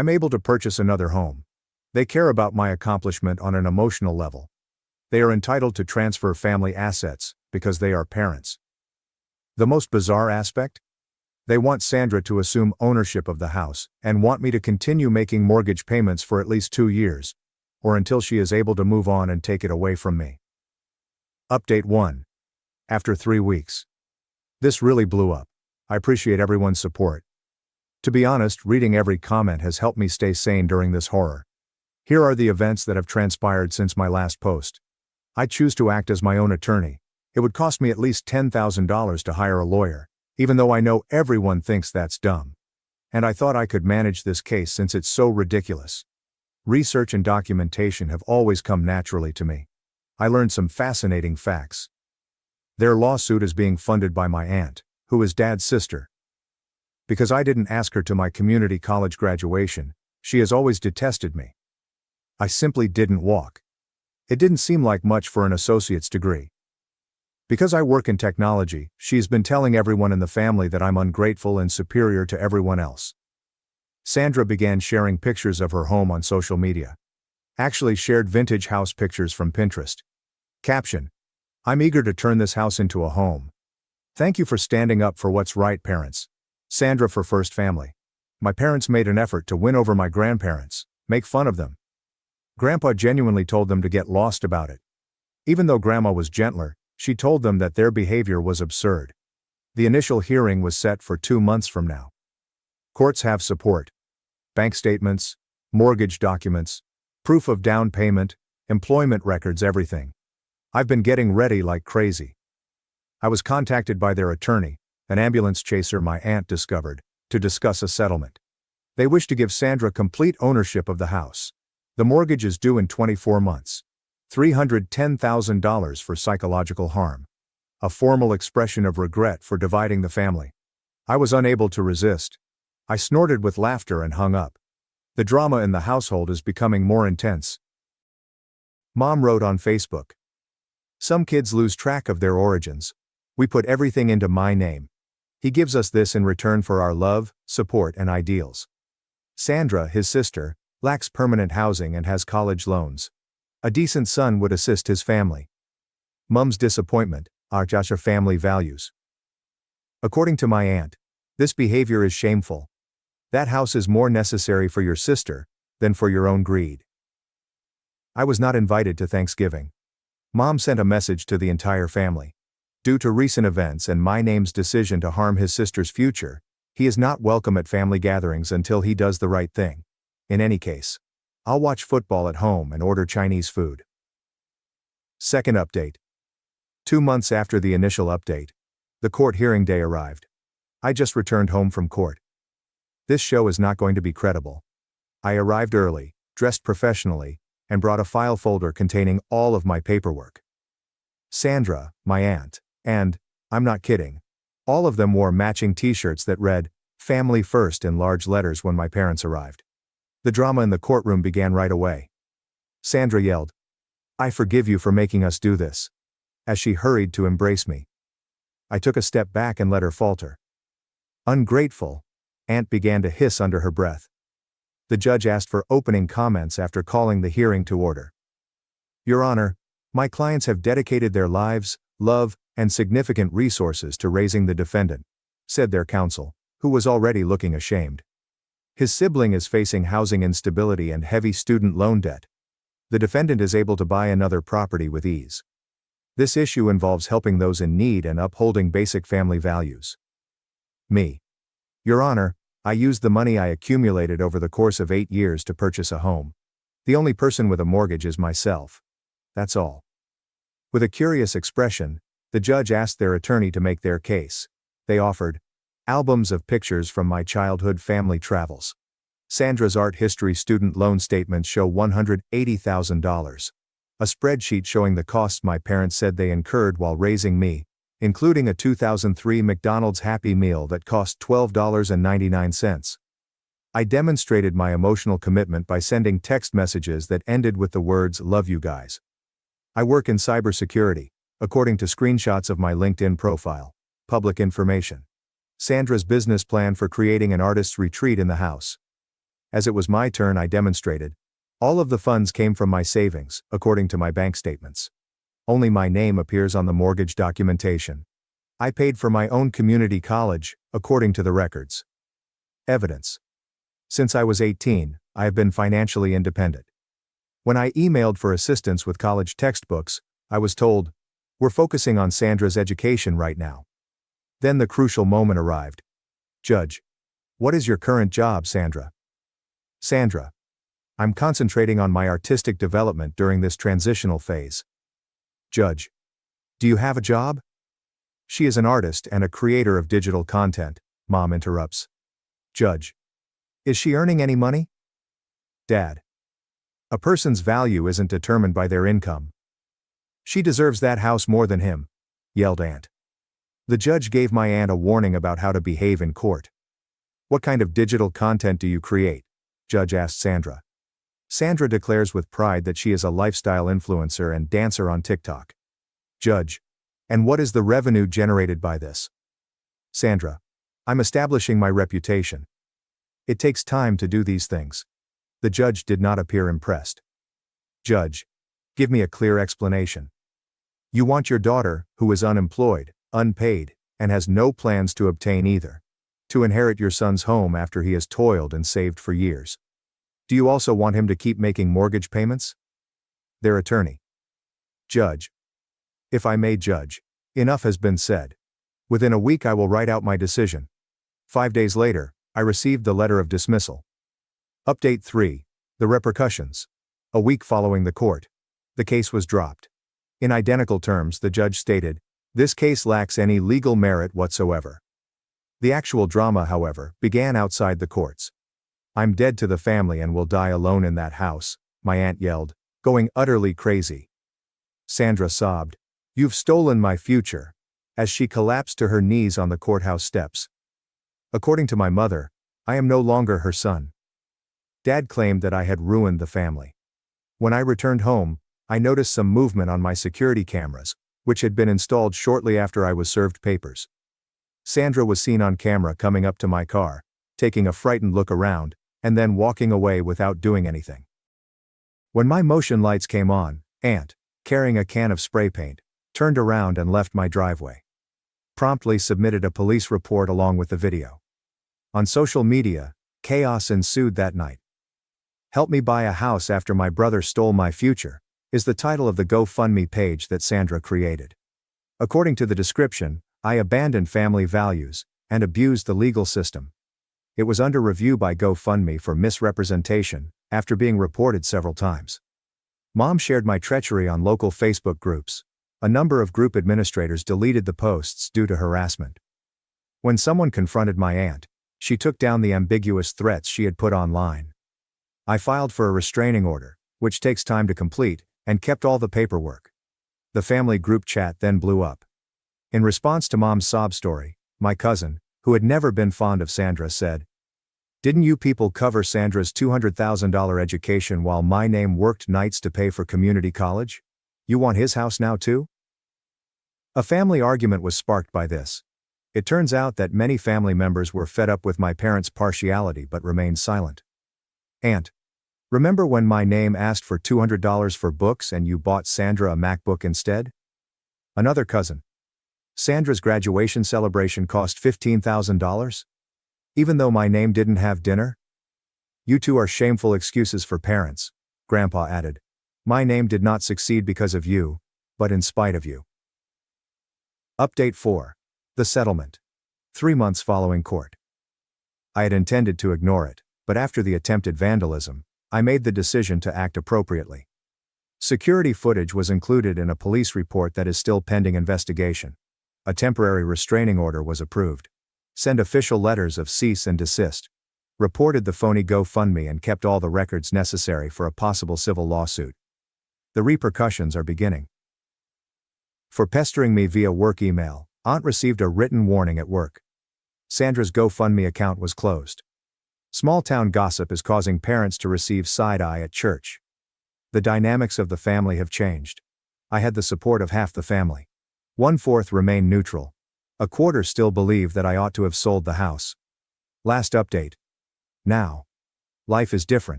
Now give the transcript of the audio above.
I'm able to purchase another home. They care about my accomplishment on an emotional level. They are entitled to transfer family assets, because they are parents. The most bizarre aspect? They want Sandra to assume ownership of the house, and want me to continue making mortgage payments for at least 2 years, or until she is able to move on and take it away from me. Update 1. After 3 weeks. This really blew up. I appreciate everyone's support. To be honest, reading every comment has helped me stay sane during this horror. Here are the events that have transpired since my last post. I choose to act as my own attorney. It would cost me at least $10,000 to hire a lawyer, even though I know everyone thinks that's dumb. And I thought I could manage this case since it's so ridiculous. Research and documentation have always come naturally to me. I learned some fascinating facts. Their lawsuit is being funded by my aunt, who is Dad's sister. Because I didn't ask her to my community college graduation, she has always detested me. I simply didn't walk. It didn't seem like much for an associate's degree. Because I work in technology, she's been telling everyone in the family that I'm ungrateful and superior to everyone else. Sandra began sharing pictures of her home on social media. Actually shared vintage house pictures from Pinterest. Caption: I'm eager to turn this house into a home. Thank you for standing up for what's right, parents. Sandra for First Family. My parents made an effort to win over my grandparents, make fun of them. Grandpa genuinely told them to get lost about it. Even though Grandma was gentler, she told them that their behavior was absurd. The initial hearing was set for 2 months from now. Courts have support. Bank statements, mortgage documents, proof of down payment, employment records, everything. I've been getting ready like crazy. I was contacted by their attorney, an ambulance chaser my aunt discovered, to discuss a settlement. They wish to give Sandra complete ownership of the house. The mortgage is due in 24 months. $310,000 for psychological harm. A formal expression of regret for dividing the family. I was unable to resist. I snorted with laughter and hung up. The drama in the household is becoming more intense. Mom wrote on Facebook. Some kids lose track of their origins. We put everything into my name. He gives us this in return for our love, support, and ideals. Sandra, his sister, lacks permanent housing and has college loans. A decent son would assist his family. Mum's disappointment, our family values. According to my aunt, this behavior is shameful. That house is more necessary for your sister than for your own greed. I was not invited to Thanksgiving. Mom sent a message to the entire family. Due to recent events and my name's decision to harm his sister's future, he is not welcome at family gatherings until he does the right thing. In any case, I'll watch football at home and order Chinese food. Second update. 2 months after the initial update, the court hearing day arrived. I just returned home from court. This show is not going to be credible. I arrived early, dressed professionally, and brought a file folder containing all of my paperwork. Sandra, my aunt, and, I'm not kidding, all of them wore matching t-shirts that read, "Family First" in large letters when my parents arrived. The drama in the courtroom began right away. Sandra yelled, "I forgive you for making us do this," as she hurried to embrace me. I took a step back and let her falter. "Ungrateful," Aunt began to hiss under her breath. The judge asked for opening comments after calling the hearing to order. "Your Honor, my clients have dedicated their lives, love, and significant resources to raising the defendant," said their counsel, who was already looking ashamed. His sibling is facing housing instability and heavy student loan debt. The defendant is able to buy another property with ease. This issue involves helping those in need and upholding basic family values. Me. Your Honor, I used the money I accumulated over the course of 8 years to purchase a home. The only person with a mortgage is myself. That's all. With a curious expression, the judge asked their attorney to make their case. They offered albums of pictures from my childhood family travels. Sandra's art history student loan statements show $180,000. A spreadsheet showing the costs my parents said they incurred while raising me, including a 2003 McDonald's Happy Meal that cost $12.99. I demonstrated my emotional commitment by sending text messages that ended with the words "Love you guys." I work in cybersecurity, according to screenshots of my LinkedIn profile. Public information. Sandra's business plan for creating an artist's retreat in the house. As it was my turn, I demonstrated. All of the funds came from my savings, according to my bank statements. Only my name appears on the mortgage documentation. I paid for my own community college, according to the records. Evidence. Since I was 18, I have been financially independent. When I emailed for assistance with college textbooks, I was told, "We're focusing on Sandra's education right now." Then the crucial moment arrived. Judge. What is your current job, Sandra? Sandra. I'm concentrating on my artistic development during this transitional phase. Judge. Do you have a job? She is an artist and a creator of digital content, Mom interrupts. Judge. Is she earning any money? Dad. A person's value isn't determined by their income. She deserves that house more than him, yelled Aunt. The judge gave my aunt a warning about how to behave in court. What kind of digital content do you create? Judge asked Sandra. Sandra declares with pride that she is a lifestyle influencer and dancer on TikTok. Judge. And what is the revenue generated by this? Sandra. I'm establishing my reputation. It takes time to do these things. The judge did not appear impressed. Judge. Give me a clear explanation. You want your daughter, who is unemployed, unpaid, and has no plans to obtain either, to inherit your son's home after he has toiled and saved for years. Do you also want him to keep making mortgage payments? Their attorney. Judge. If I may, Judge, enough has been said. Within a week I will write out my decision. 5 days later, I received the letter of dismissal. Update 3. The repercussions. A week following the court. The case was dropped. In identical terms, the judge stated, "This case lacks any legal merit whatsoever." The actual drama, however, began outside the courts. "I'm dead to the family and will die alone in that house," my aunt yelled, going utterly crazy. Sandra sobbed, "You've stolen my future," as she collapsed to her knees on the courthouse steps. According to my mother, I am no longer her son. Dad claimed that I had ruined the family. When I returned home, I noticed some movement on my security cameras, which had been installed shortly after I was served papers. Sandra was seen on camera coming up to my car, taking a frightened look around, and then walking away without doing anything. When my motion lights came on, Aunt, carrying a can of spray paint, turned around and left my driveway. Promptly submitted a police report along with the video. On social media, chaos ensued that night. "Help me buy a house after my brother stole my future," is the title of the GoFundMe page that Sandra created. According to the description, I abandoned family values and abused the legal system. It was under review by GoFundMe for misrepresentation, after being reported several times. Mom shared my treachery on local Facebook groups. A number of group administrators deleted the posts due to harassment. When someone confronted my aunt, she took down the ambiguous threats she had put online. I filed for a restraining order, which takes time to complete, and kept all the paperwork. The family group chat then blew up. In response to Mom's sob story, my cousin, who had never been fond of Sandra, said, "Didn't you people cover Sandra's $200,000 education while my name worked nights to pay for community college? You want his house now too?" A family argument was sparked by this. It turns out that many family members were fed up with my parents' partiality but remained silent. Aunt. Remember when my name asked for $200 for books and you bought Sandra a MacBook instead? Another cousin. Sandra's graduation celebration cost $15,000? Even though my name didn't have dinner? You two are shameful excuses for parents, Grandpa added. My name did not succeed because of you, but in spite of you. Update 4. The settlement. 3 months following court. I had intended to ignore it, but after the attempted vandalism, I made the decision to act appropriately. Security footage was included in a police report that is still pending investigation. A temporary restraining order was approved. Sent official letters of cease and desist. Reported the phony GoFundMe and kept all the records necessary for a possible civil lawsuit. The repercussions are beginning. For pestering me via work email, Aunt received a written warning at work. Sandra's GoFundMe account was closed. Small-town gossip is causing parents to receive side-eye at church. The dynamics of the family have changed. I had the support of half the family. 1/4 remain neutral. 1/4 still believe that I ought to have sold the house. Last update. Now. Life is different.